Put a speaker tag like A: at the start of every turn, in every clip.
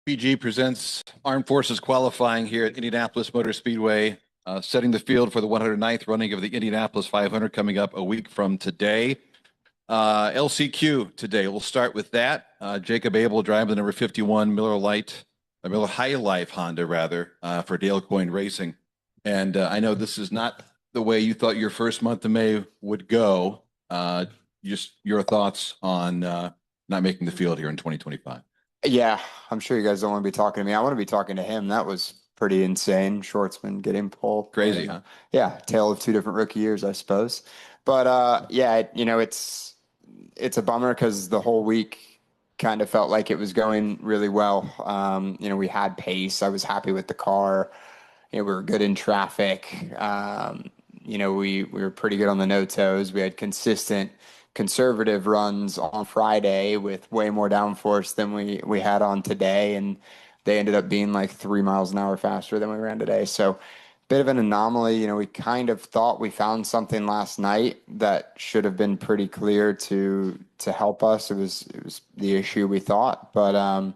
A: PG presents Armed Forces qualifying here at Indianapolis Motor Speedway, setting the field for the 109th running of the Indianapolis 500 coming up a week from today. LCQ today. We'll start with that. Jacob Abel driving the number 51 Miller High Life Honda for Dale Coyne Racing. And I know this is not the way you thought your first month of May would go. Just your thoughts on not making the field here in 2025.
B: Yeah, I'm sure you guys don't want to be talking to me. I want to be talking to him. That was pretty insane. Schwartzman getting pole.
A: Crazy, huh?
B: Yeah, tale of two different rookie years, I suppose. But yeah, it's a bummer because the whole week kind of felt like it was going really well. We had pace. I was happy with the car. We were good in traffic. We were pretty good on the no-toes. We had consistent conservative runs on Friday with way more downforce than we had on today, and they ended up being like 3 miles an hour faster than we ran today. So bit of an anomaly. We kind of thought we found something last night that should have been pretty clear to help us. It was the issue we thought, but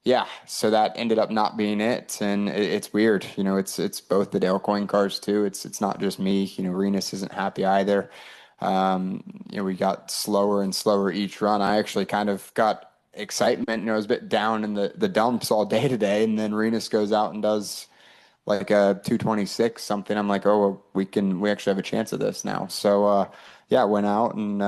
B: yeah, so that ended up not being it, and it's weird. It's both the Dale Coyne cars too. It's not just me. Renus isn't happy either. We got slower and slower each run. I actually kind of got excitement. I was a bit down in the dumps all day today, and then Renus goes out and does like a 226 something. I'm like, oh, well, we actually have a chance of this now. So yeah, went out and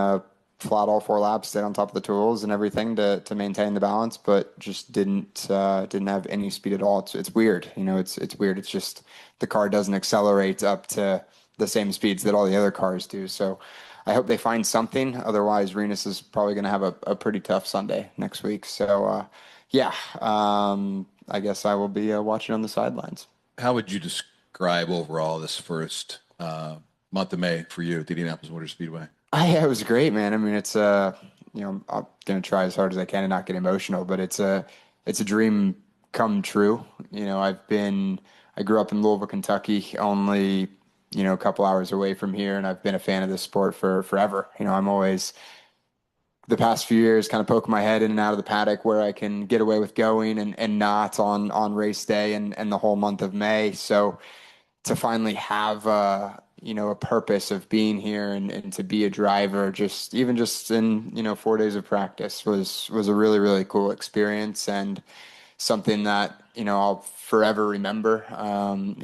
B: flat all 4 laps, stayed on top of the tools and everything to maintain the balance, but just didn't have any speed at all. It's weird. It's weird. It's just the car doesn't accelerate up to the same speeds that all the other cars do. So I hope they find something. Otherwise, Renus is probably going to have a pretty tough Sunday next week. So yeah, I guess I will be watching on the sidelines.
A: How would you describe overall this first month of May for you at the Indianapolis Motor Speedway?
B: Yeah, it was great, man. I mean, it's I'm going to try as hard as I can and not get emotional, but it's a dream come true. I grew up in Louisville, Kentucky, only a couple hours away from here, and I've been a fan of this sport for forever. I'm always, the past few years, kind of poking my head in and out of the paddock where I can get away with going and not on race day and the whole month of May. So to finally have a purpose of being here and to be a driver, just in 4 days of practice was a really, really cool experience, and something that I'll forever remember.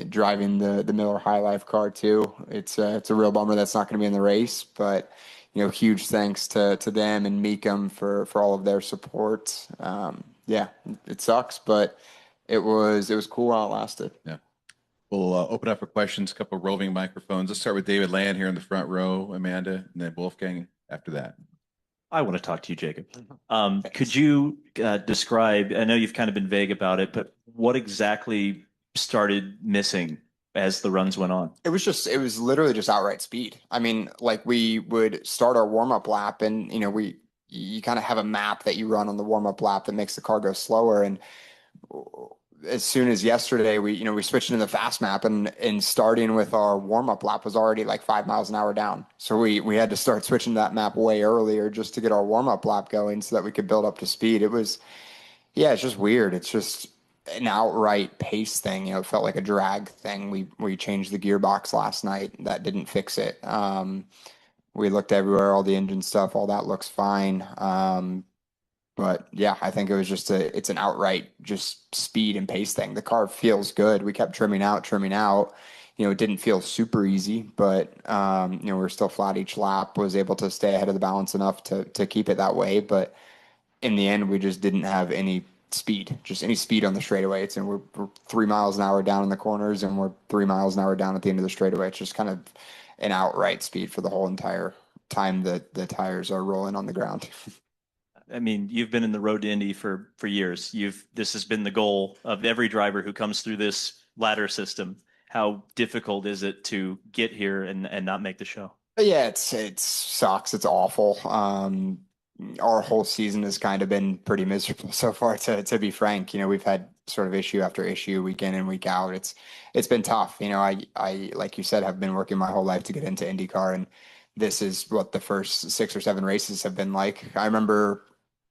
B: Driving the Miller High Life car too. It's a real bummer that's not going to be in the race, but huge thanks to them and Meekum for all of their support. Yeah, it sucks, but it was cool while it lasted.
A: Yeah. We'll open up for questions, a couple of roving microphones. Let's start with David Land here in the front row, Amanda, and then Wolfgang after that.
C: I want to talk to you, Jacob. Could you describe, I know you've kind of been vague about it, but what exactly started missing as the runs went on? It
B: was literally just outright speed. I mean, like, we would start our warm-up lap, and you kind of have a map that you run on the warm-up lap that makes the car go slower, and as soon as yesterday, we switched into the fast map, and starting with our warm-up lap was already like 5 miles an hour down. So we had to start switching to that map way earlier just to get our warm-up lap going so that we could build up to speed. It's just weird. It's just an outright pace thing. It felt like a drag thing. We changed the gearbox last night. That didn't fix it. We looked everywhere, all the engine stuff, all that looks fine. But yeah, I think it was it's an outright just speed and pace thing. The car feels good. We kept trimming out. It didn't feel super easy, but we were still flat each lap, was able to stay ahead of the balance enough to keep it that way. But in the end, we just didn't have any speed on the straightaway. We're 3 miles an hour down in the corners, and we're 3 miles an hour down at the end of the straightaway. It's just kind of an outright speed for the whole entire time that the tires are rolling on the ground.
C: I mean, you've been in the road to Indy for years. This has been the goal of every driver who comes through this ladder system. How difficult is it to get here and not make the show?
B: Yeah, it sucks. It's awful. Our whole season has kind of been pretty miserable so far, to be frank. We've had sort of issue after issue, week in and week out. It's been tough. I like you said, have been working my whole life to get into IndyCar, and this is what the first 6 or 7 races have been like. I remember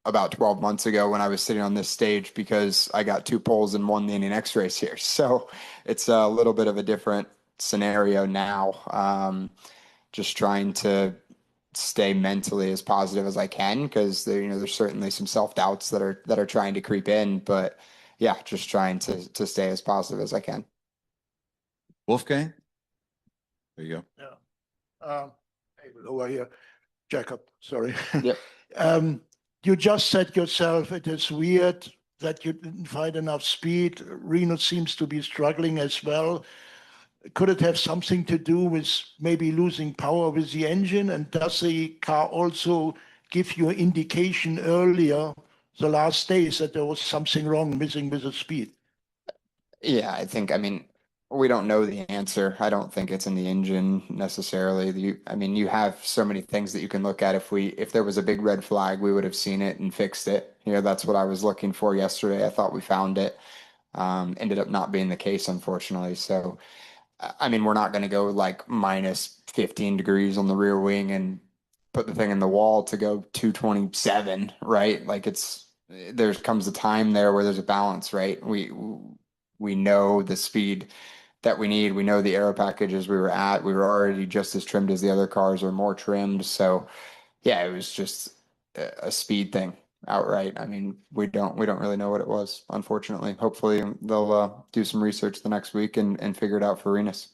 B: about 12 months ago when I was sitting on this stage because I got 2 poles and won the Indian X race here. So it's a little bit of a different scenario now. Just trying to stay mentally as positive as I can because there's certainly some self-doubts that are trying to creep in, but yeah, just trying to stay as positive as I can.
A: Wolfgang? There you go.
D: Yeah. Abel over here. Jacob, sorry.
B: Yep.
D: You just said yourself it is weird that you didn't find enough speed. Reno seems to be struggling as well. Could it have something to do with maybe losing power with the engine? And does the car also give you an indication earlier, the last days, that there was something wrong, missing with the speed?
B: Yeah, I mean, we don't know the answer. I don't think it's in the engine necessarily. You have so many things that you can look at. If there was a big red flag, we would have seen it and fixed it. That's what I was looking for yesterday. I thought we found it. Ended up not being the case, unfortunately. So, we're not going to go like minus 15 degrees on the rear wing and put the thing in the wall to go 227, right? Like there comes a time there where there's a balance, right? We know the speed that we need. We know the aero packages we were at. We were already just as trimmed as the other cars, or more trimmed. So yeah, it was just a speed thing outright. We don't really know what it was, unfortunately. Hopefully they'll do some research the next week and figure it out for Renus.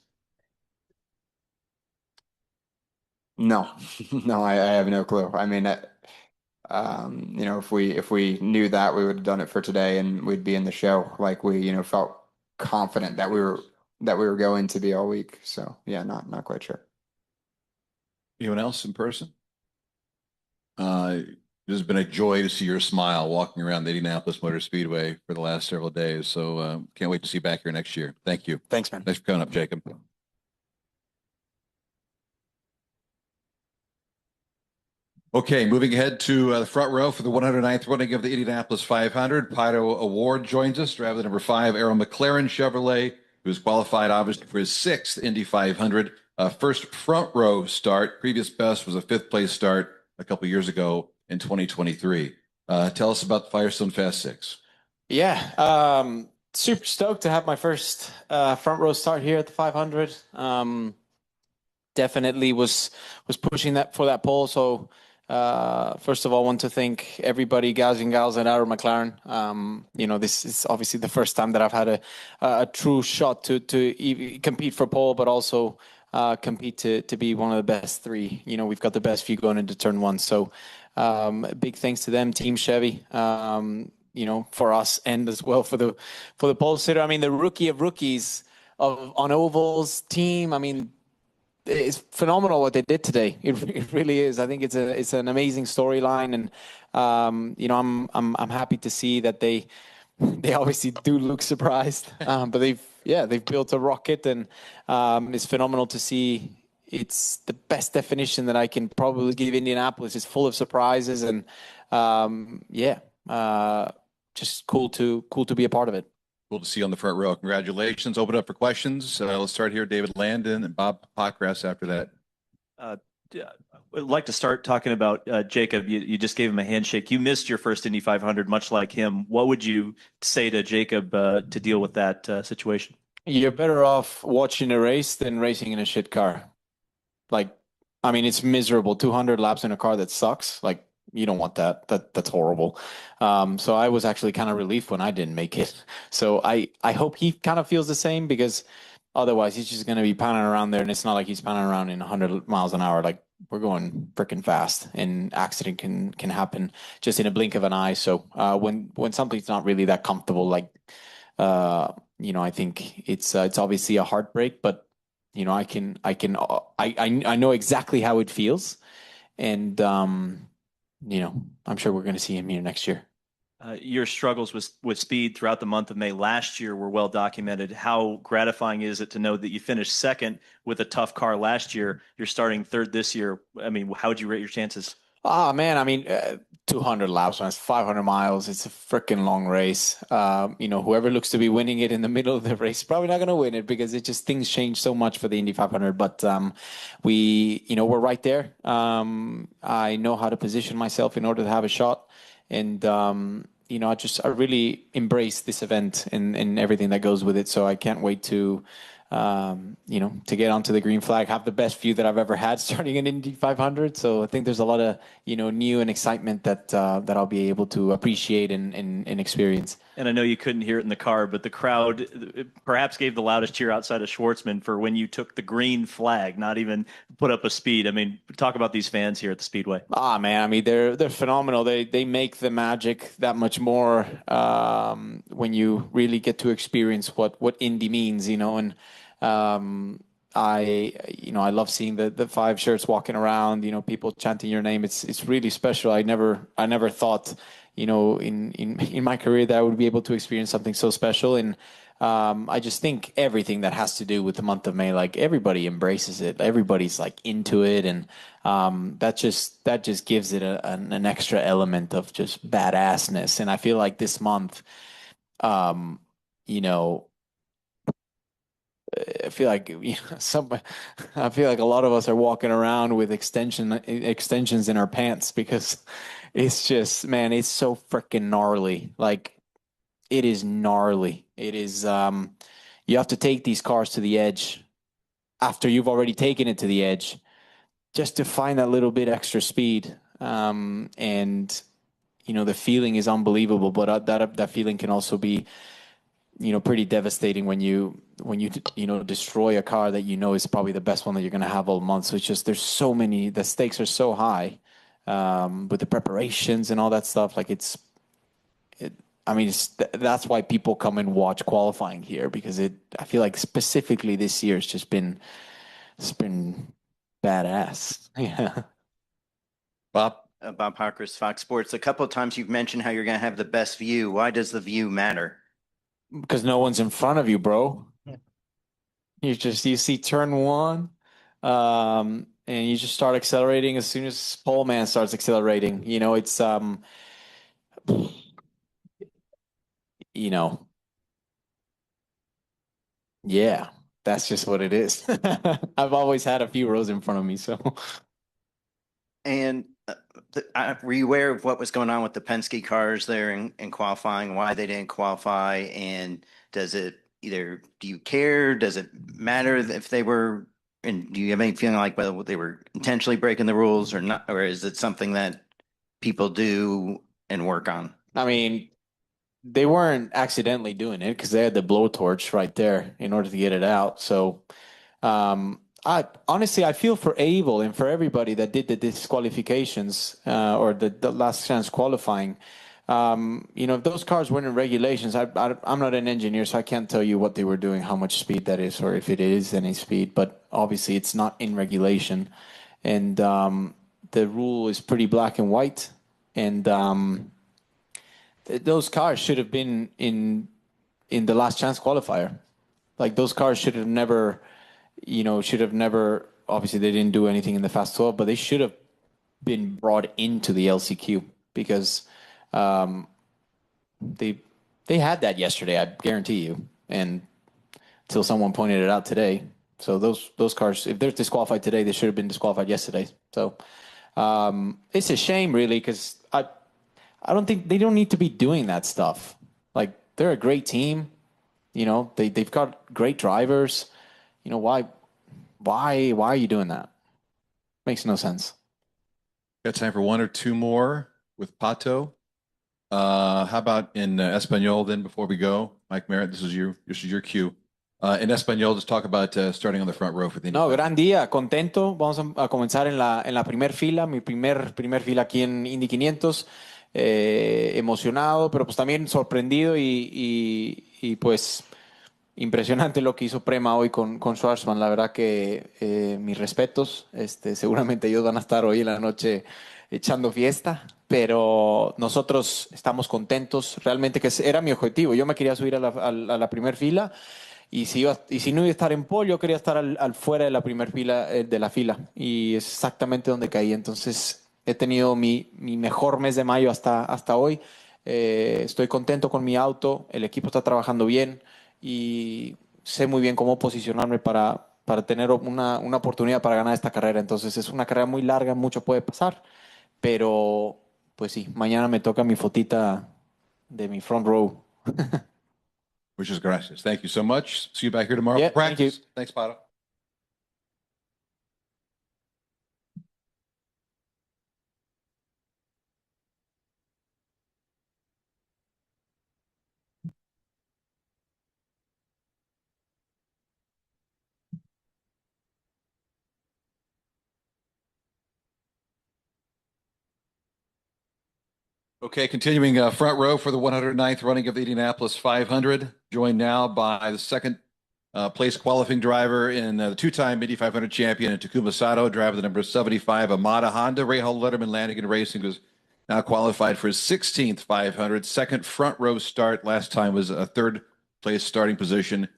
B: No, no, I have no clue. If we knew that, we would have done it for today and we'd be in the show. Like we, felt confident that we were going to be all week. So yeah, not quite sure.
A: Anyone else in person? It has been a joy to see your smile walking around the Indianapolis Motor Speedway for the last several days. So can't wait to see you back here next year. Thank you.
B: Thanks, man.
A: Thanks for coming up, Jacob. Okay, moving ahead to the front row for the 109th running of the Indianapolis 500. Pato O'Ward joins us, driver number 5, Arrow McLaren Chevrolet, who's qualified obviously for his 6th Indy 500. First front row start. Previous best was a 5th place start a couple years ago in 2023. Tell us about the Firestone Fast 6.
E: Yeah, super stoked to have my first front row start here at the 500. Definitely was pushing that for that pole. So first of all, I want to thank everybody, guys and gals at Arrow McLaren. This is obviously the first time that I've had a true shot to compete for pole, but also compete to be one of the best 3. We've got the best few going into turn 1. So big thanks to them, Team Chevy, for us and as well for the pole sitter. The rookie of rookies on Oval's team. It's phenomenal what they did today. It really is. I think it's an amazing storyline, and I'm happy to see that they obviously do look surprised, but they've built a rocket, and it's phenomenal to see. It's the best definition that I can probably give Indianapolis. It's full of surprises, and just cool to be a part of it.
A: Cool to see you on the front row. Congratulations. Open up for questions. Let's start here. David Landon and Bob Pockgrass after that.
C: I'd like to start talking about Jacob. You just gave him a handshake. You missed your first Indy 500, much like him. What would you say to Jacob to deal with that situation?
E: You're better off watching a race than racing in a shit car. It's miserable. 200 laps in a car that sucks. You don't want that. That's horrible. So I was actually kind of relieved when I didn't make it. So I hope he kind of feels the same, because otherwise he's just going to be pounding around there, and it's not like he's pounding around in 100 miles an hour. We're going freaking fast, and accident can happen just in a blink of an eye. So when something's not really that comfortable, I think it's obviously a heartbreak, but I know exactly how it feels, and I'm sure we're going to see him here next year.
C: Your struggles with speed throughout the month of May last year were well documented. How gratifying is it to know that you finished second with a tough car last year? You're starting third this year. How would you rate your chances?
E: Oh, man, 200 laps, it's 500 miles. It's a freaking long race. Whoever looks to be winning it in the middle of the race is probably not going to win it, because things change so much for the Indy 500. But we're right there. I know how to position myself in order to have a shot. And I really embrace this event and everything that goes with it. So I can't wait to to get onto the green flag, have the best view that I've ever had starting an Indy 500. So I think there's a lot of, new and excitement that I'll be able to appreciate and experience.
C: And I know you couldn't hear it in the car, but the crowd perhaps gave the loudest cheer outside of Schwartzman for when you took the green flag, not even put up a speed. I mean, talk about these fans here at the Speedway.
E: Ah, man, I mean, they're phenomenal. They make the magic that much more when you really get to experience what Indy means, and I love seeing the five shirts walking around, people chanting your name. It's really special. I never thought, in my career that I would be able to experience something so special. And I just think everything that has to do with the month of May, like everybody embraces it. Everybody's like into it. And that just gives it an extra element of just badassness. And I feel like this month, I feel like I feel like a lot of us are walking around with extensions in our pants because it's just, man, it's so freaking gnarly. Like it is gnarly. It is you have to take these cars to the edge after you've already taken it to the edge just to find that little bit extra speed. And the feeling is unbelievable, but that feeling can also be pretty devastating when you destroy a car that is probably the best one that you're going to have all month. So it's just, there's so many, the stakes are so high with the preparations and all that stuff. Like that's why people come and watch qualifying here, because I feel like specifically this year it's been badass. Yeah.
A: Bob?
F: Bob Hawkers, Fox Sports. A couple of times you've mentioned how you're going to have the best view. Why does the view matter?
E: Because no one's in front of you, bro. You see turn one, and you just start accelerating as soon as pole man starts accelerating. It's yeah, that's just what it is. I've always had a few rows in front of me, so.
F: And were you aware of what was going on with the Penske cars there in qualifying, why they didn't qualify? And do you care? Does it matter if they were, and do you have any feeling like whether they were intentionally breaking the rules or not? Or is it something that people do and work on?
E: I mean, they weren't accidentally doing it because they had the blowtorch right there in order to get it out. So, I feel for Abel and for everybody that did the disqualifications or the last chance qualifying. If those cars weren't in regulations, I'm not an engineer, so I can't tell you what they were doing, how much speed that is, or if it is any speed. But obviously, it's not in regulation, and the rule is pretty black and white. And those cars should have been in the last chance qualifier. Like those cars should have never. Obviously they didn't do anything in the Fast 12, but they should have been brought into the LCQ because they had that yesterday, I guarantee you, and until someone pointed it out today. So those cars, if they're disqualified today, they should have been disqualified yesterday. So it's a shame, really, because I don't think they don't need to be doing that stuff. Like they're a great team, they've got great drivers. Why are you doing that? Makes no sense.
A: Got time for one or two more with Pato. How about in Espanol then before we go? Mike Merritt, this is your cue. In Espanol, just talk about starting on the front row for the
E: No, gran día, contento. Vamos a comenzar en la primer fila, mi primer fila aquí en Indy 500. Emocionado, pero pues también sorprendido y pues impresionante lo que hizo Prema hoy con Shwartzman. La verdad que mis respetos. Seguramente ellos van a estar hoy en la noche echando fiesta, pero nosotros estamos contentos. Realmente que era mi objetivo. Yo me quería subir a la primer fila y si no iba a estar en pole, yo quería estar al fuera de la primer fila de la fila y es exactamente donde caí. Entonces he tenido mi mejor mes de mayo hasta hoy. Estoy contento con mi auto. El equipo está trabajando bien. Y sé muy bien cómo posicionarme para tener una oportunidad para ganar esta carrera. Entonces es una carrera muy larga, mucho puede pasar, pero pues sí, mañana me toca mi fotita de mi front row.
A: Which is gracias. Thank you so much. See you back here tomorrow
E: Yeah,
A: for
E: thank you.
A: practice. Thanks, Pato. Okay, continuing front row for the 109th running of the Indianapolis 500, joined now by the second place qualifying driver in the two-time Indy 500 champion, Takuma Sato, driver the number 75 Amada Honda. Ray Hall Letterman Lanigan Racing was now qualified for his 16th 500, second front row start. Last time was a third place starting position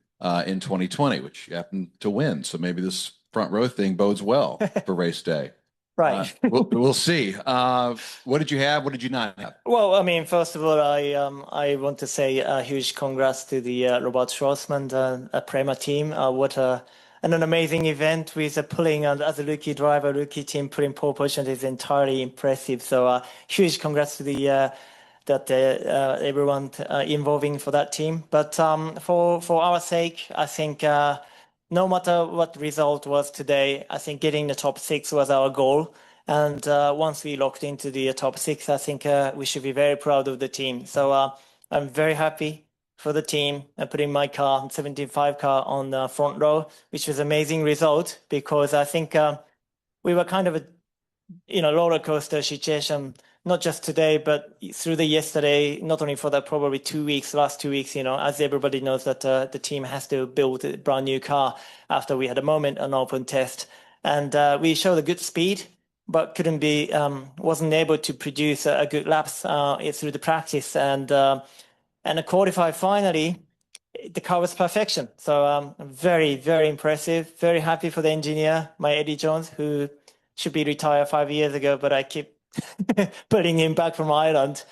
A: in 2020, which happened to win. So maybe this front row thing bodes well for race day.
G: Right.
A: We'll see. What did you have? What did you not have?
G: Well, I mean, first of all, I want to say a huge congrats to the Robert Shwartzman, Prema team. What an amazing event with pulling as a rookie driver, rookie team putting pole position is entirely impressive. So huge congrats to the everyone involving for that team. But for our sake, I think no matter what the result was today, I think getting the top 6 was our goal. And once we locked into the top 6, I think we should be very proud of the team. So I'm very happy for the team and putting my car, 75 car, on the front row, which was an amazing result because I think we were kind of a roller coaster situation, not just today, but through the yesterday, not only for that probably 2 weeks, last 2 weeks, as everybody knows that the team has to build a brand new car after we had a moment, an open test. And we showed a good speed, but wasn't able to produce a good laps through the practice. And a qualify finally, the car was perfection. So very, very impressive. Very happy for the engineer, my Eddie Jones, who should be retired 5 years ago, but I keep putting him back from Ireland.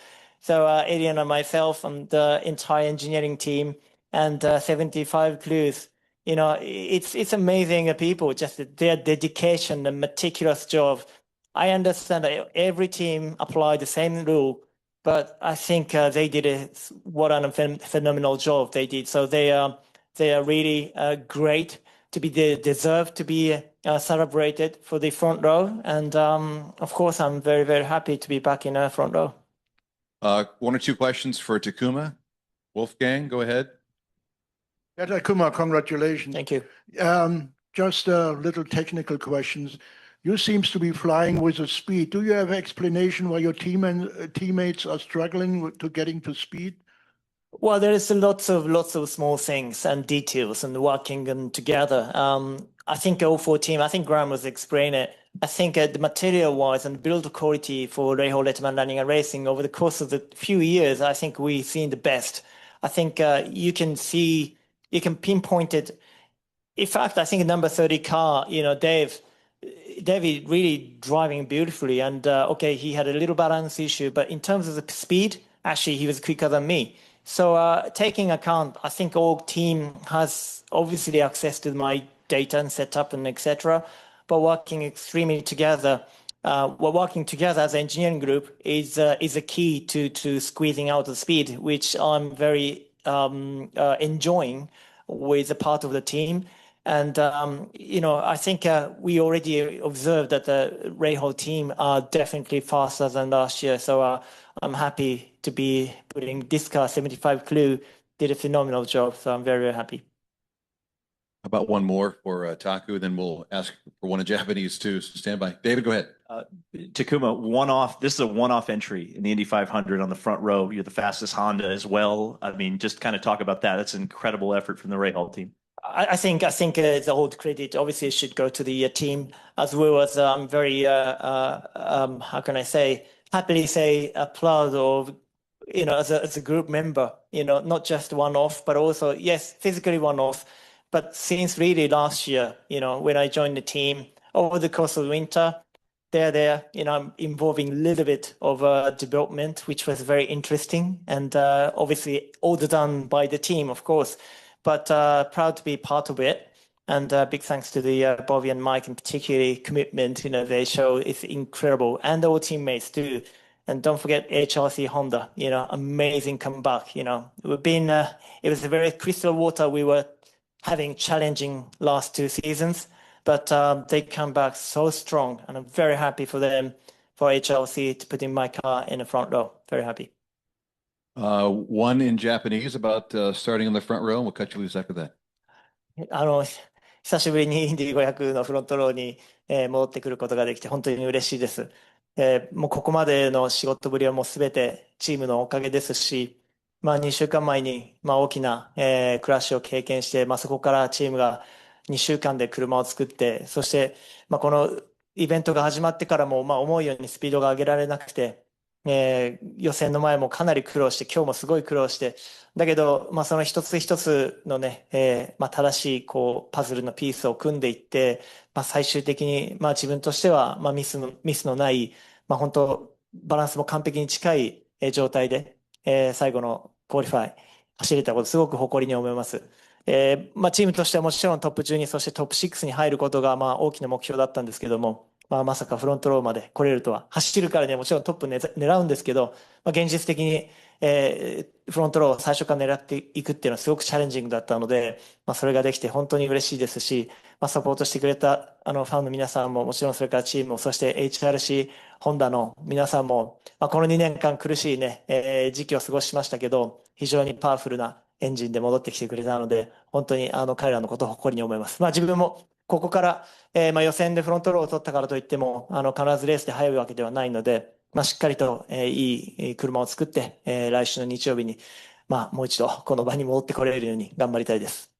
G: So Eddie and myself and the entire engineering team and 75 crews, it's amazing people, just their dedication, the meticulous job. I understand that every team applied the same rule, but I think they did what a phenomenal job they did. So they are really great to be deserve to be celebrated for the front row. And of course, I'm very, very happy to be back in front row.
A: 1 or 2 questions for Takuma. Wolfgang, go ahead.
D: Yeah, Takuma, congratulations.
G: Thank you.
D: Just little technical questions. You seems to be flying with a speed. Do you have explanation why your team and teammates are struggling to getting to speed?
G: Well, there is lots of small things and details and working together. I think all 4 team, I think Graham was explaining it. I think the material-wise and build quality for Reiho Letterman Running and Racing over the course of the few years, I think we've seen the best. I think you can pinpoint it. In fact, I think number 30 car, David really driving beautifully. And okay, he had a little balance issue, but in terms of the speed, actually, he was quicker than me. So taking account, I think all team has obviously access to my data and setup and etc. But working extremely together, working together as an engineering group is a key to squeezing out the speed, which I'm very enjoying with a part of the team. And I think we already observed that the Reiho team are definitely faster than last year. So I'm happy to be putting this car, 75 crew, did a phenomenal job. So I'm very, very happy.
A: How about one more for Taku, then we'll ask for one in Japanese too. So stand by. David, go ahead.
C: Takuma, this is a one-off entry in the Indy 500 on the front row. You're the fastest Honda as well. I mean, just kind of talk about that. That's an incredible effort from the Reiho team.
G: I think the whole credit obviously should go to the team, as well as I'm very how can I say, happily say proud of as a group member, not just one off, but also yes, physically one off, but since really last year, when I joined the team over the course of the winter, I'm involving a little bit of development, which was very interesting, and obviously all done by the team, of course. But proud to be part of it. And big thanks to the Bobby and Mike, and particularly commitment. They show it's incredible. And our teammates too. And don't forget HRC Honda, amazing comeback. We've been, it was a very crystal water. We were having challenging last 2 seasons, but they come back so strong, and I'm very happy for them, for HRC to put in my car in the front row. Very happy.
A: One in Japanese about starting in the front row, and we'll cut you loose after that.
G: 久しぶりにインディ500のフロントローに、戻ってくることができて本当に嬉しいです。もうここまでの仕事ぶりはもうすべてチームのおかげですし、2週間前に、大きな、クラッシュを経験して、そこからチームが2週間で車を作って、そして、このイベントが始まってからも、思うようにスピードが上げられなくて、予選の前もかなり苦労して、今日もすごい苦労して、だけど、その一つ一つのね、正しいパズルのピースを組んでいって、最終的に、自分としては、ミスのない、本当バランスも完璧に近い状態で、最後のクオリファイ走れたことすごく誇りに思います。チームとしてはもちろんトップ12、そしてトップ6に入ることが大きな目標だったんですけども、まさかフロントローまで来れるとは。走るからね、もちろんトップ狙うんですけど、現実的に、フロントローを最初から狙っていくっていうのはすごくチャレンジングだったので、それができて本当に嬉しいですし、サポートしてくれたファンの皆さんも、もちろんそれからチームも、そして HRC ホンダの皆さんも、この2年間苦しいね、時期を過ごしましたけど、非常にパワフルなエンジンで戻ってきてくれたので、本当に彼らのことを誇りに思います。自分もここから、予選でフロントローを取ったからといっても、必ずレースで速いわけではないので、しっかりと、いい車を作って、来週の日曜日に、もう一度この場に戻ってこれるように頑張りたいです。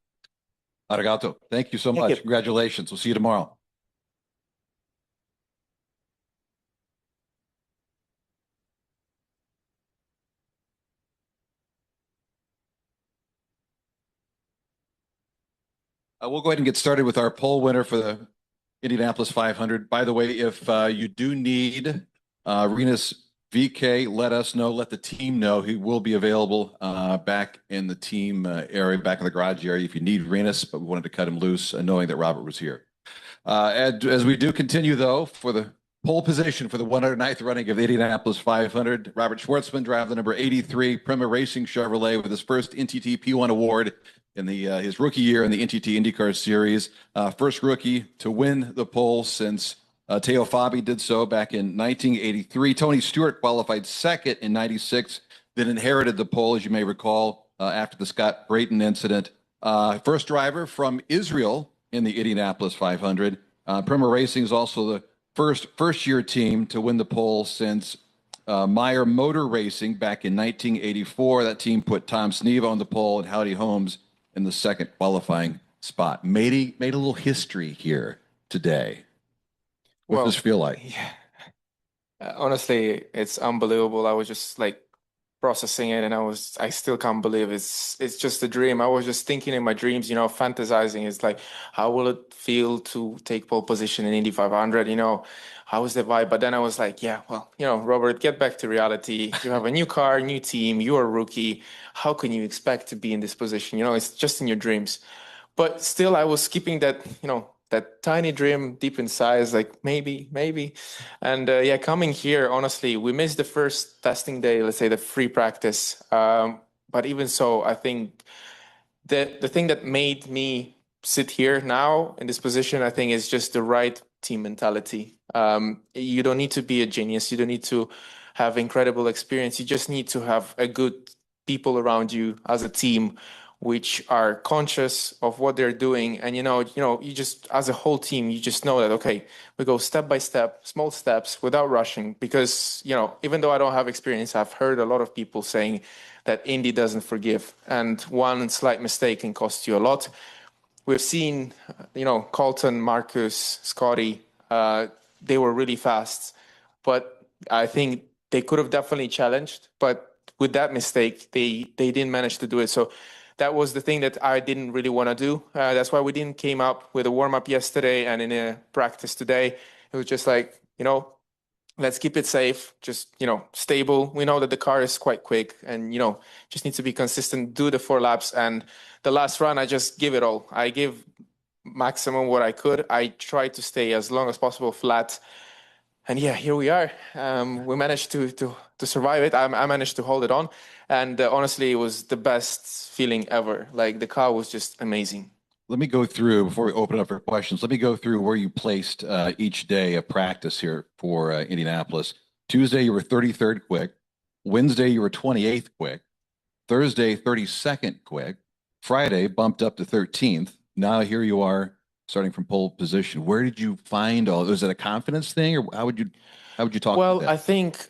A: Arigato. Thank you so much. Congratulations. We'll see you tomorrow. We'll go ahead and get started with our poll winner for the Indianapolis 500. By the way, if you do need Renus VK, let us know, let the team know. He will be available back in the team area, back in the garage area if you need Renus, but we wanted to cut him loose knowing that Robert was here. As we do continue, though, for the pole position for the 109th running of the Indianapolis 500, Robert Shwartzman drives the number 83 Prema Racing Chevrolet with his first NTT P1 award in his rookie year in the NTT INDYCAR Series. First rookie to win the pole since Teo Fabi did so back in 1983. Tony Stewart qualified second in 96, then inherited the pole, as you may recall, after the Scott Brayton incident. First driver from Israel in the Indianapolis 500. Prema Racing is also the first-year team to win the pole since Meyer Motor Racing back in 1984. That team put Tom Sneva on the pole and Howdy Holmes in the second qualifying spot. Made a little history here today. What does this feel like?
H: Yeah. Honestly, it's unbelievable. I was just like processing it, and I still can't believe it's just a dream. I was just thinking in my dreams, fantasizing. It's like, how will it feel to take pole position in Indy 500? How is the vibe? But then I was like, yeah, well, Robert, get back to reality. You have a new car, new team. You're a rookie. How can you expect to be in this position? It's just in your dreams. But still, I was keeping that, that tiny dream deep inside, like maybe. And coming here, honestly, we missed the first testing day, let's say the free practice. But even so, I think the thing that made me sit here now in this position, I think, is just the right team mentality. You don't need to be a genius. You don't need to have incredible experience. You just need to have a good people around you as a team, which are conscious of what they're doing. And, you just, as a whole team, you just know that, okay, we go step by step, small steps without rushing. Because, even though I don't have experience, I've heard a lot of people saying that Indy doesn't forgive. And one slight mistake can cost you a lot. We've seen, Colton, Marcus, Scotty, they were really fast. But I think they could have definitely challenged. But with that mistake, they didn't manage to do it. So that was the thing that I didn't really want to do. That's why we didn't came up with a warm-up yesterday and in a practice today. It was just like, let's keep it safe, just, stable. We know that the car is quite quick and, just need to be consistent, do the 4 laps. And the last run, I just give it all. I give maximum what I could. I tried to stay as long as possible flat. and yeah, here we are. We managed to survive it. I managed to hold it on, and honestly, it was the best feeling ever. Like the car was just amazing.
A: Let me go through, before we open up for questions, let me go through where you placed each day of practice here for Indianapolis. Tuesday, you were 33rd quick. Wednesday, you were 28th quick. Thursday, 32nd quick. Friday, bumped up to 13th. Now here you are starting from pole position. Where did you find all? Was it a confidence thing, or how would you talk
H: Well,
A: about that?
H: I think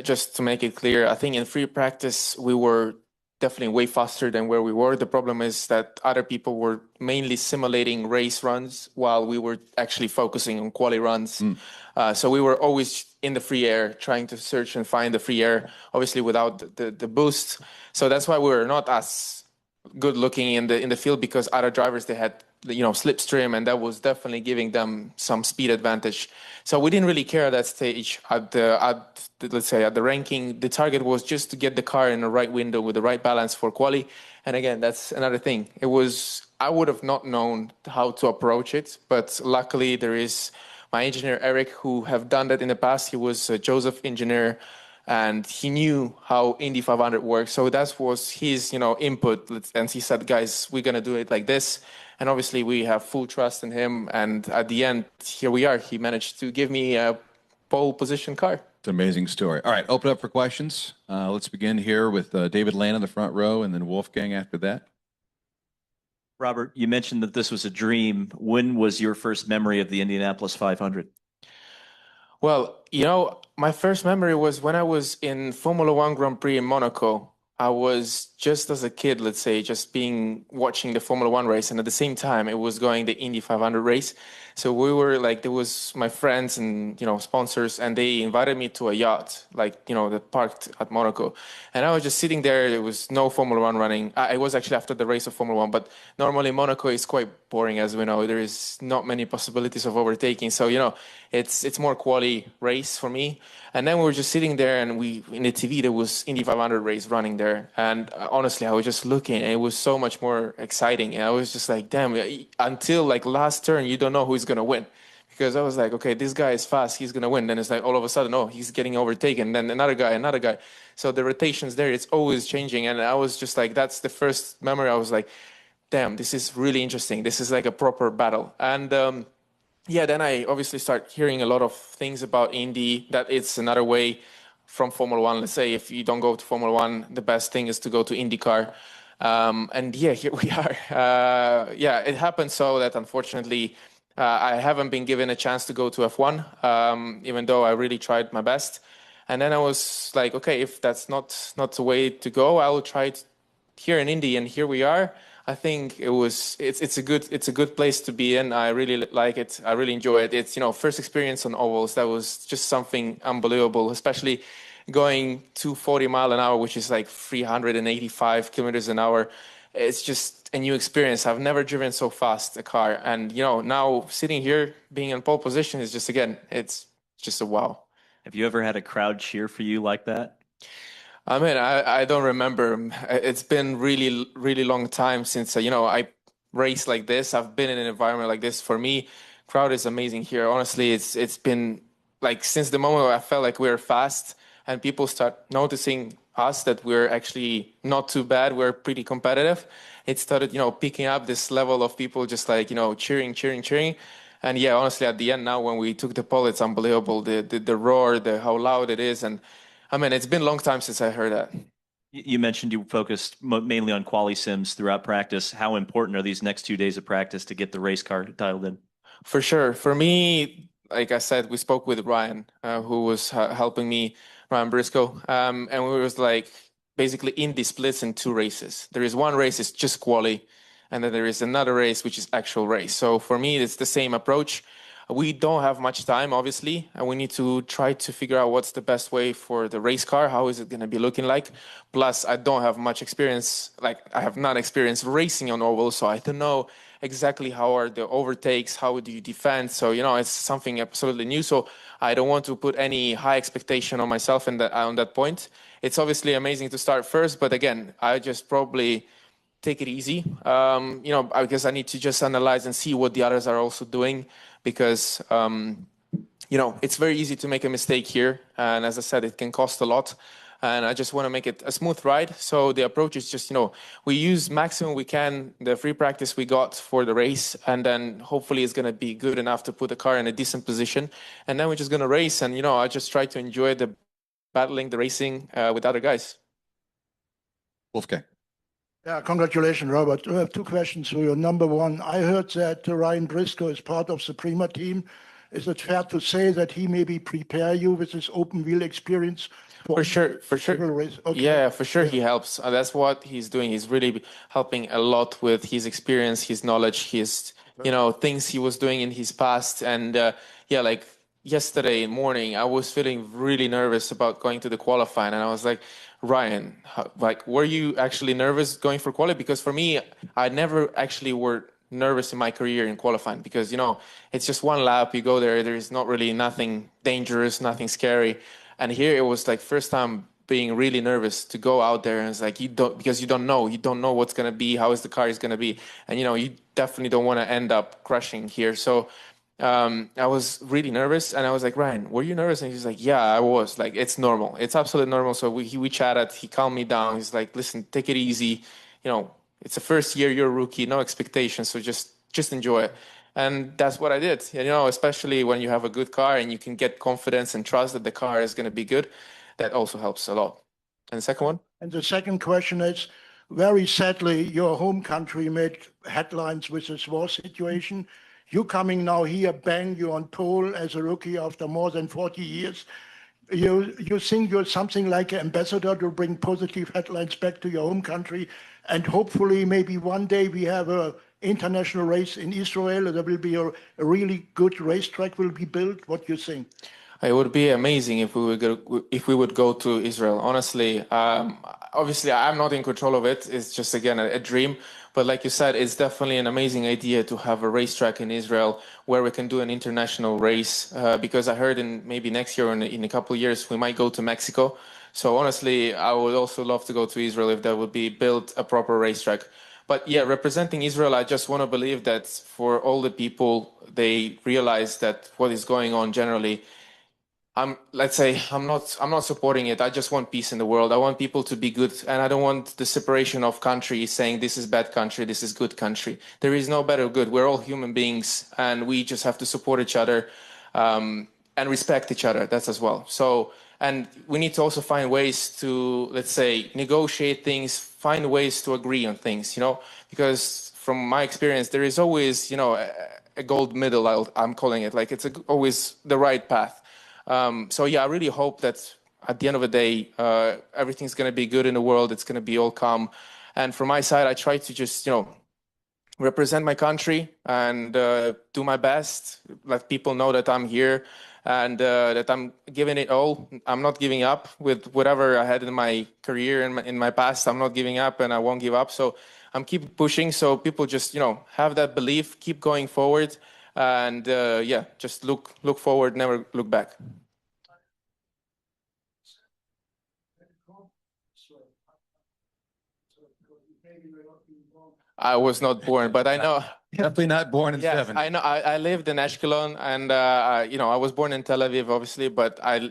H: just to make it clear, I think in free practice we were definitely way faster than where we were. The problem is that other people were mainly simulating race runs while we were actually focusing on quali runs. So we were always in the free air, trying to search and find the free air, obviously without the boost. So that's why we were not as good looking in the field, because other drivers, they had slipstream, and that was definitely giving them some speed advantage. So we didn't really care at that stage let's say at the ranking. The target was just to get the car in the right window with the right balance for quali. And again, that's another thing. I would have not known how to approach it, but luckily there is my engineer Eric, who have done that in the past. He was a Josef engineer, and he knew how Indy 500 works. So that was his, input. And he said, guys, we're going to do it like this. And obviously we have full trust in him. And at the end, here we are. He managed to give me a pole position car.
A: It's an amazing story. All right, open up for questions. Let's begin here with David Land in the front row, and then Wolfgang after that.
C: Robert, you mentioned that this was a dream. When was your first memory of the Indianapolis 500?
H: Well, my first memory was when I was in Formula One Grand Prix in Monaco. I was just as a kid, let's say, just watching the Formula One race. And at the same time, it was going the Indy 500 race. So we were there was my friends and, sponsors, and they invited me to a yacht, that parked at Monaco. And I was just sitting there. There was no Formula One running. I was actually after the race of Formula One, but normally Monaco is quite boring, as we know. There is not many possibilities of overtaking. So, it's more quali race for me. And then we were just sitting there, and in the TV, there was Indy 500 race running there. And honestly, I was just looking, and it was so much more exciting. And I was just like, damn, until last turn, you don't know who's going to win. Because I was like, okay, this guy is fast, he's going to win. Then it's all of a sudden, oh, he's getting overtaken. Then another guy. So the rotations there, it's always changing. And I was just like, that's the first memory. I was like, damn, this is really interesting. This is like a proper battle. And then I obviously start hearing a lot of things about Indy, that it's another way from Formula One. Let's say if you don't go to Formula One, the best thing is to go to IndyCar. Here we are. It happened so that unfortunately I haven't been given a chance to go to F1, even though I really tried my best. And then I was like, okay, if that's not the way to go, I will try it here in Indy, and here we are. I think it's a good place to be in. I really like it. I really enjoy it. It's first experience on ovals. That was just something unbelievable, especially going 240 mile an hour, which is like 385 kilometers an hour. It's just a new experience. I've never driven so fast a car, and now sitting here being in pole position is just, again, it's just a wow.
C: Have you ever had a crowd cheer for you like that?
H: I mean, I don't remember. It's been really, really long time since, I raced like this. I've been in an environment like this. For me, crowd is amazing here. Honestly, it's been since the moment where I felt like we were fast and people start noticing us, that we're actually not too bad. We're pretty competitive. It started, picking up this level of people just cheering. And yeah, honestly, at the end now, when we took the pole, it's unbelievable. The roar, how loud it is. And I mean, it's been a long time since I heard that.
C: You mentioned you focused mainly on quali sims throughout practice. How important are these next 2 days of practice to get the race car dialed in?
H: For sure. For me, like I said, we spoke with Ryan, who was helping me, Ryan Briscoe. And we was basically Indy splits in 2 races. There is one race is just quali, and then there is another race, which is actual race. So for me, it's the same approach. We don't have much time, obviously, and we need to try to figure out what's the best way for the race car. How is it going to be looking like? Plus, I don't have much experience. I have not experienced racing on oval, so I don't know exactly how are the overtakes, how do you defend. So, it's something absolutely new. So I don't want to put any high expectation on myself on that point. It's obviously amazing to start first, but again, I just probably take it easy, because I need to just analyze and see what the others are also doing, because it's very easy to make a mistake here. And as I said, it can cost a lot. And I just want to make it a smooth ride. So the approach is just, we use maximum we can, the free practice we got for the race. And then hopefully it's going to be good enough to put the car in a decent position. And then we're just going to race. And, I just try to enjoy the battling, the racing with other guys.
A: Wolfgang.
D: Yeah, congratulations, Robert. I have two questions for you. Number one, I heard that Ryan Briscoe is part of the Prima team. Is it fair to say that he maybe prepare you with his open wheel experience?
H: For sure.
D: Okay.
H: Yeah, for sure he helps. That's what he's doing. He's really helping a lot with his experience, his knowledge, his, things he was doing in his past. And like yesterday morning, I was feeling really nervous about going to the qualifying. And I was like, Ryan, were you actually nervous going for quality? Because for me, I never actually were nervous in my career in qualifying because, it's just one lap. You go there. There's not really nothing dangerous, nothing scary. And here it was like first time being really nervous to go out there. And it's like, because you don't know what's going to be, how is the car is going to be. And, you definitely don't want to end up crashing here. So I was really nervous and I was like, Ryan, were you nervous? And he's like, yeah, I was. Like, it's normal. It's absolutely normal. So we chatted. He calmed me down. He's like, listen, take it easy. It's the first year you're a rookie, no expectations. So just enjoy it. And that's what I did, especially when you have a good car and you can get confidence and trust that the car is going to be good. That also helps a lot. And the second one?
D: And the second question is, very sadly, your home country made headlines with this war situation. You coming now here, bang, you're on pole as a rookie after more than 40 years. You think you're something like an ambassador to bring positive headlines back to your home country, and hopefully maybe one day we have a international race in Israel. There will be a really good racetrack will be built. What do you think?
H: It would be amazing if we would go to Israel. Honestly, obviously I'm not in control of it. It's just again a dream. But like you said, it's definitely an amazing idea to have a racetrack in Israel where we can do an international race. Because I heard maybe next year or in a couple of years we might go to Mexico. So honestly, I would also love to go to Israel if there would be built a proper racetrack. But yeah, representing Israel, I just want to believe that for all the people, they realize that what is going on generally. I'm not supporting it. I just want peace in the world. I want people to be good, and I don't want the separation of countries saying this is bad country, this is good country. There is no better good. We're all human beings, and we just have to support each other and respect each other. That's as well. So, and we need to also find ways to, let's say, negotiate things, find ways to agree on things. Because from my experience, there is always, a gold middle. I'm calling it, like it's always the right path. So yeah, I really hope that at the end of the day, everything's going to be good in the world. It's going to be all calm. And from my side, I try to just, represent my country and do my best. Let people know that I'm here and that I'm giving it all. I'm not giving up with whatever I had in my career in my past. I'm not giving up and I won't give up. So I'm keep pushing. So people just, have that belief, keep going forward. And just look forward, never look back. I was not born, but I know.
A: Definitely not born in
H: Yes,
A: 7.
H: I know. I lived in Ashkelon, and I was born in Tel Aviv, obviously, but I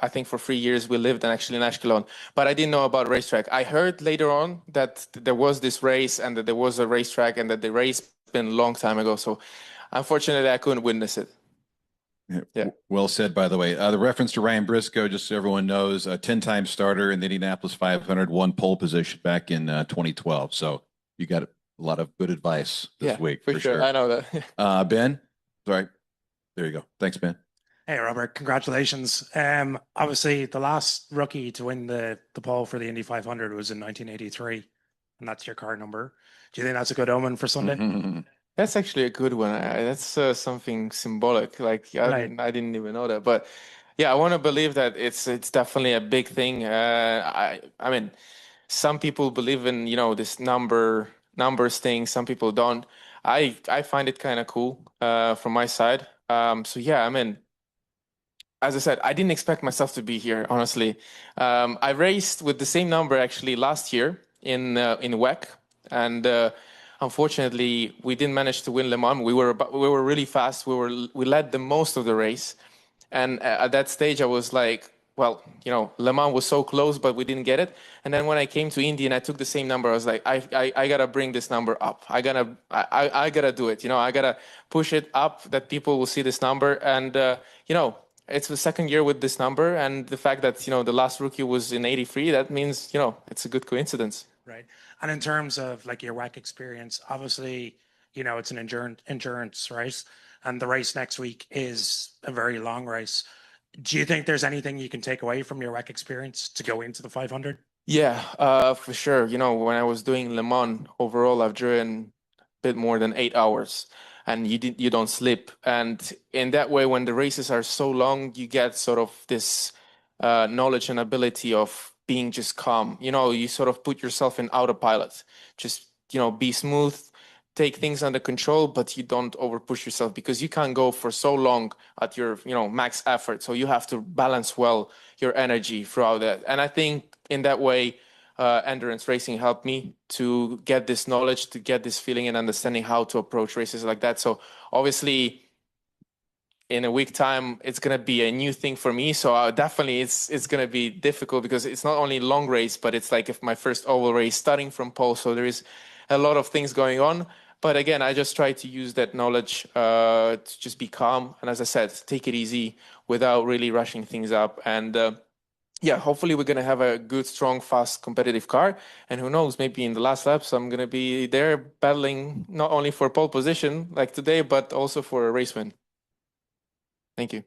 H: think for 3 years we lived actually in Ashkelon. But I didn't know about racetrack. I heard later on that there was this race and that there was a racetrack and that the race been a long time ago. So unfortunately, I couldn't witness it. Yeah.
A: Well said, by the way. The reference to Ryan Briscoe, just so everyone knows, a 10-time starter in the Indianapolis 500, won pole position back in 2012. So you got a lot of good advice this week.
H: For sure. I know that.
A: Ben, sorry. There you go. Thanks, Ben.
I: Hey, Robert, congratulations. Obviously, the last rookie to win the pole for the Indy 500 was in 1983, and that's your car number. Do you think that's a good omen for Sunday?
H: That's actually a good one. That's something symbolic. Like I didn't even know that, but yeah, I want to believe that it's definitely a big thing. I mean, some people believe in this numbers thing. Some people don't. I find it kind of cool from my side. So yeah, I mean, as I said, I didn't expect myself to be here. Honestly, I raced with the same number actually last year in WEC, and. Unfortunately, we didn't manage to win Le Mans. We were really fast. We led the most of the race, And at that stage, I was like, well, you know, Le Mans was so close, but we didn't get it. And then when I came to Indy and I took the same number, I was like, I gotta bring this number up. I gotta do it. You know, I gotta push it up that people will see this number. And you know, it's the second year with this number, and the fact that, you know, the last rookie was in 83, that means, you know, it's a good coincidence.
I: Right. And in terms of like your WEC experience, obviously, you know, it's an endurance race, and the race next week is a very long race. Do you think there's anything you can take away from your WEC experience to go into the 500?
H: Yeah, for sure. You know, when I was doing Le Mans, overall, I've driven a bit more than 8 hours, and you don't sleep. And in that way, when the races are so long, you get sort of this knowledge and ability of being just calm. You know, you sort of put yourself in autopilot. Just, you know, be smooth, take things under control, but you don't overpush yourself, because you can't go for so long at your, you know, max effort. So you have to balance well your energy throughout that. And I think in that way, endurance racing helped me to get this knowledge, to get this feeling and understanding how to approach races like that. So obviously, in a week time, it's going to be a new thing for me. So definitely it's going to be difficult, because it's not only long race, but it's like if my first oval race starting from pole. So there is a lot of things going on. But again, I just try to use that knowledge to just be calm. And as I said, take it easy without really rushing things up. And yeah, hopefully we're going to have a good, strong, fast, competitive car. And who knows, maybe in the last laps, I'm going to be there battling not only for pole position like today, but also for a race win. Thank you.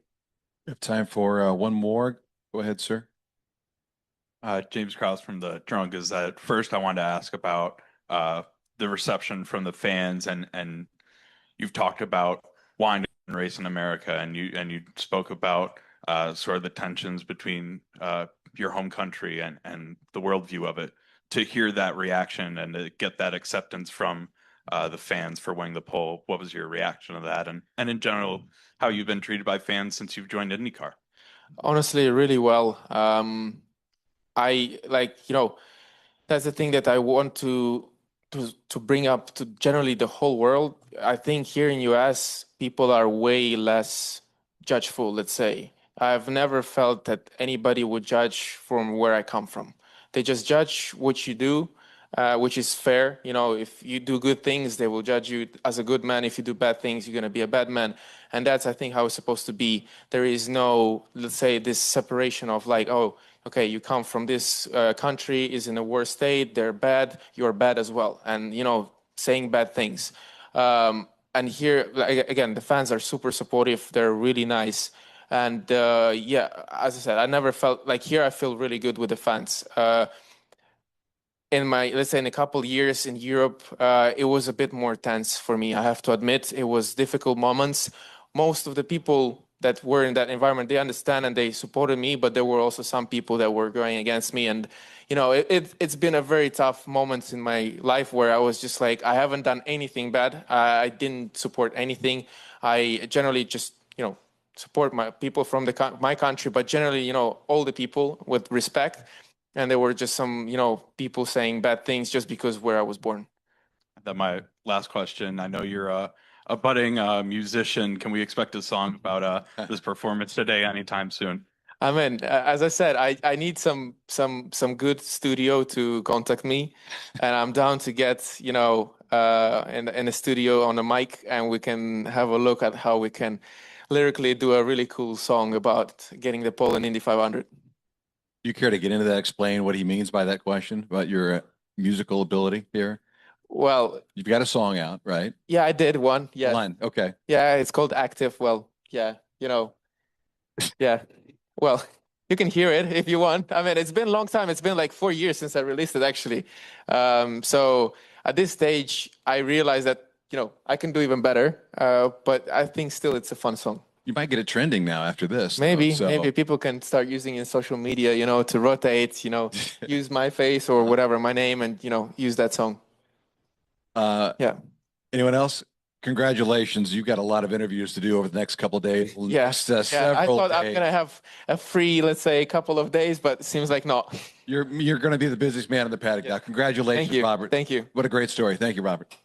A: We have time for one more. Go ahead, sir.
J: James Krause from the Journal Gazette. First, I wanted to ask about the reception from the fans, and you've talked about wanting to race in America, and you spoke about sort of the tensions between your home country and the worldview of it. To hear that reaction and to get that acceptance from the fans for winning the pole, what was your reaction to that? And in general, how you've been treated by fans since you've joined IndyCar?
H: Honestly, really well. I like, you know, that's the thing that I want to bring up to generally the whole world. I think here in US, people are way less judgeful, let's say. I've never felt that anybody would judge from where I come from. They just judge what you do, which is fair. You know, if you do good things, they will judge you as a good man. If you do bad things, you're going to be a bad man. And that's, I think, how it's supposed to be. There is no, let's say, this separation of like, oh, okay, you come from this country, is in a worse state, they're bad, you're bad as well. And, you know, saying bad things. And here, again, the fans are super supportive. They're really nice. And yeah, as I said, I never felt like here I feel really good with the fans. In my, let's say in a couple years in Europe, it was a bit more tense for me. I have to admit, it was difficult moments. Most of the people that were in that environment, they understand and they supported me, but there were also some people that were going against me. And, you know, it's been a very tough moment in my life where I was just like, I haven't done anything bad. I didn't support anything. I generally just, you know, support my people from my country, but generally, you know, all the people with respect. And there were just some, you know, people saying bad things just because where I was born.
J: That my last question. I know you're a budding musician. Can we expect a song about this performance today anytime soon?
H: I mean, as I said, I need some good studio to contact me, and I'm down to get, you know, in a studio on a mic, and we can have a look at how we can lyrically do a really cool song about getting the pole in Indy 500.
A: Do you care to get into that? Explain what he means by that question about your musical ability here.
H: Well,
A: you've got a song out, right?
H: Yeah, I did one. Yeah.
A: One. Okay.
H: Yeah, it's called Active. Well, yeah, you know, yeah. Well, you can hear it if you want. I mean, it's been a long time. It's been like 4 years since I released it, actually. So at this stage, I realized that, you know, I can do even better. But I think still it's a fun song.
A: You might get it trending now after this.
H: Maybe, maybe people can start using it in social media, you know, to rotate, you know, use my face or whatever, my name, and, you know, use that song. Yeah.
A: Anyone else? Congratulations. You've got a lot of interviews to do over the next couple of days.
H: Yes. I thought I'm going to have a free, let's say, couple of days, but it seems like not.
A: You're going to be the busiest man in the paddock now. Congratulations,
H: Thank you.
A: Robert.
H: Thank you.
A: What a great story. Thank you, Robert.